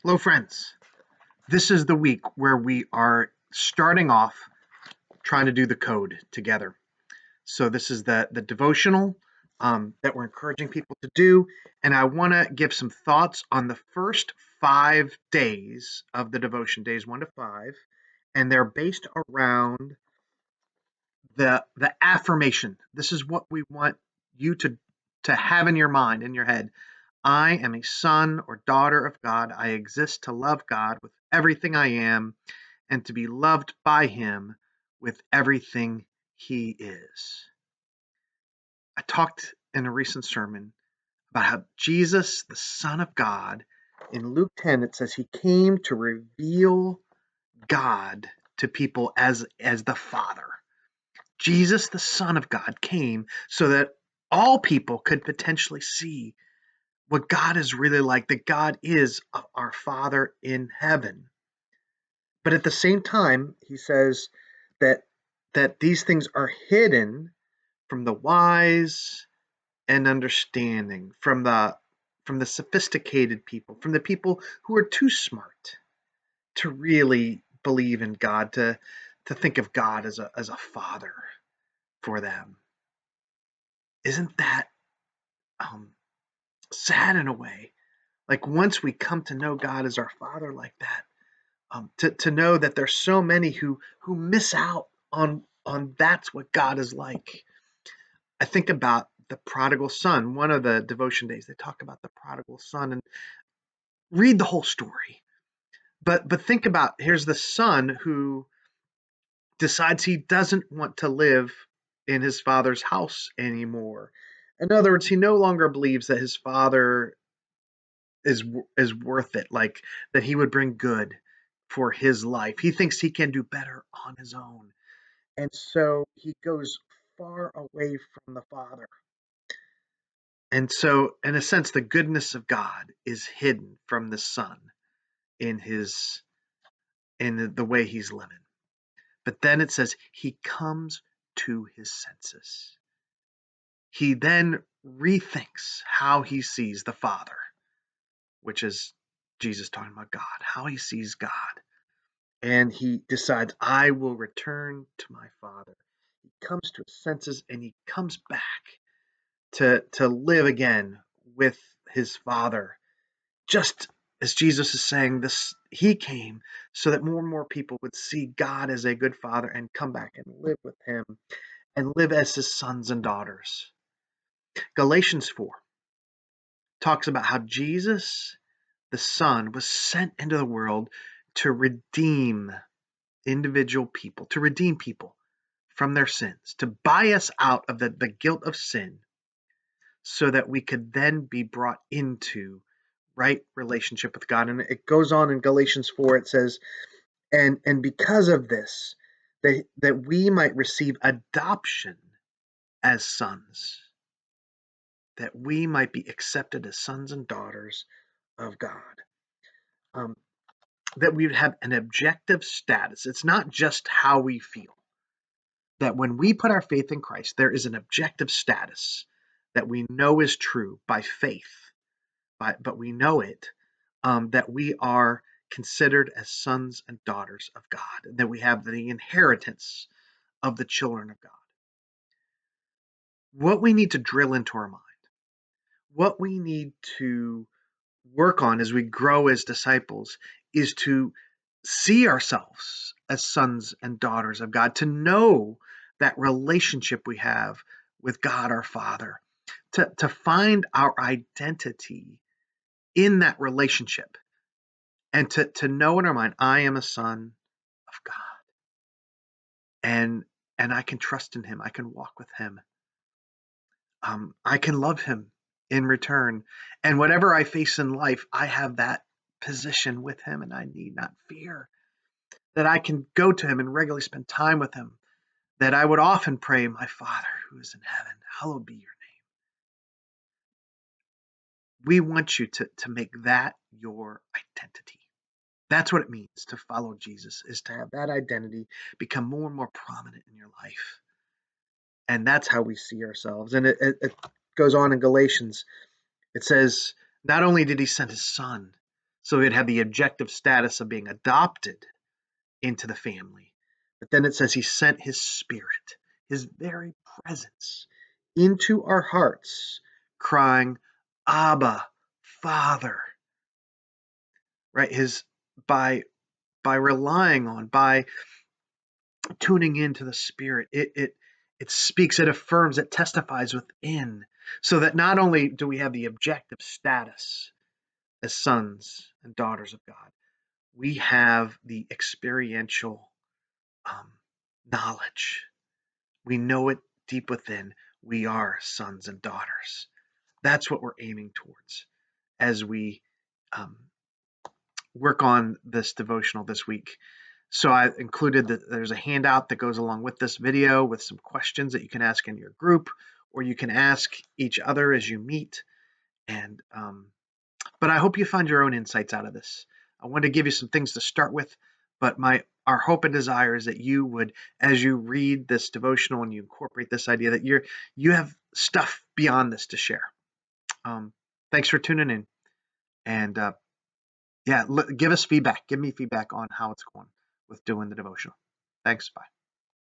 Hello, friends. This is the week where we are starting off trying to do the code together. So this is the devotional that we're encouraging people to do, and I want to give some thoughts on the first 5 days of the devotion, days 1 to 5, and they're based around the affirmation. This is what we want you to have in your mind, in your head. I am a son or daughter of God. I exist to love God with everything I am and to be loved by Him with everything He is. I talked in a recent sermon about how Jesus, the Son of God, in Luke 10, it says He came to reveal God to people as the Father. Jesus, the Son of God, came so that all people could potentially see what God is really like, that God is our Father in heaven. But at the same time, he says that these things are hidden from the wise and understanding, from the sophisticated people, from the people who are too smart to really believe in God, to think of God as a father for them. Isn't that sad in a way? Like once we come to know God as our Father like that, to know that there's so many who miss out on that's what God is like. I think about the prodigal son. One of the devotion days, they talk about the prodigal son and read the whole story. But think about, here's the son who decides he doesn't want to live in his father's house anymore. In other words, he no longer believes that his father is worth it, like that he would bring good for his life. He thinks he can do better on his own. And so he goes far away from the Father. And so, in a sense, the goodness of God is hidden from the Son in the way he's living. But then it says he comes to his senses. He then rethinks how he sees the Father, which is Jesus talking about God, how he sees God. And he decides, I will return to my Father. He comes to his senses and he comes back to live again with his Father. Just as Jesus is saying this, he came so that more and more people would see God as a good Father and come back and live with him and live as his sons and daughters. Galatians 4 talks about how Jesus, the Son, was sent into the world to redeem individual people, to redeem people from their sins, to buy us out of the guilt of sin so that we could then be brought into right relationship with God. And it goes on in Galatians 4, it says, and because of this, that we might receive adoption as sons, that we might be accepted as sons and daughters of God. That we would have an objective status. It's not just how we feel. That when we put our faith in Christ, there is an objective status that we know is true by faith, but we know it, that we are considered as sons and daughters of God, and that we have the inheritance of the children of God. What we need to drill into our mind, what we need to work on as we grow as disciples, is to see ourselves as sons and daughters of God, to know that relationship we have with God our Father, to find our identity in that relationship, and to know in our mind, I am a son of God, and I can trust in him, I can walk with him, I can love him in return, and whatever I face in life, I have that position with him, and I need not fear. That I can go to him and regularly spend time with him, that I would often pray, my Father who is in heaven, hallowed be your name. We want you to make that your identity. That's what it means to follow Jesus, is to have that identity become more and more prominent in your life. And that's how we see ourselves. And it goes on in Galatians. It says, not only did he send his son So it had the objective status of being adopted into the family. But then it says he sent his spirit, his very presence, into our hearts, crying, Abba, Father. Right? His by relying on, by tuning into the Spirit, it speaks, it affirms, it testifies within, so that not only do we have the objective status as sons and daughters of God, we have the experiential um, knowledge. We know it deep within. We are sons and daughters. That's what we're aiming towards as we um, work on this devotional this week. So I included that there's a handout that goes along with this video with some questions that you can ask in your group, or you can ask each other as you meet. And but I hope you find your own insights out of this. I want to give you some things to start with, but our hope and desire is that you would, as you read this devotional and you incorporate this idea, that you have stuff beyond this to share. Thanks for tuning in, and yeah, give us feedback. Give me feedback on how it's going with doing the devotional. Thanks. Bye.